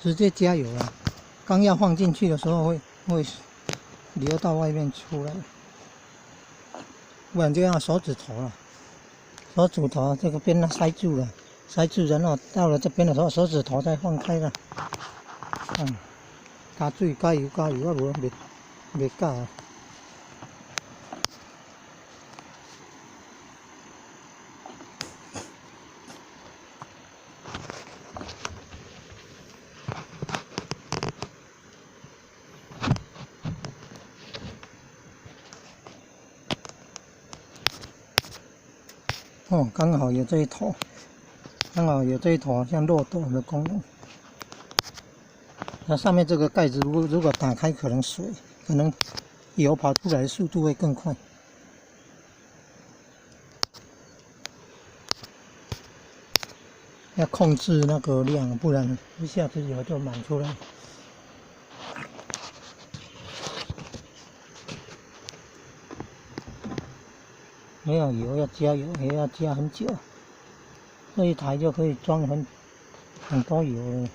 直接加油啊！刚要放进去的时候会流到外面出来，不然就要手指头了。手指头这个边塞住了，塞住，然后到了这边的时候，手指头再放开了。加水加油，我无袂加啊。哦，刚好有这一头，像漏斗的功能。那上面这个盖子如果打开，可能油跑出来的速度会更快。要控制那个量，不然一下子油就满出来。没有油要加油，也要加很久。这一台就可以装很多油了。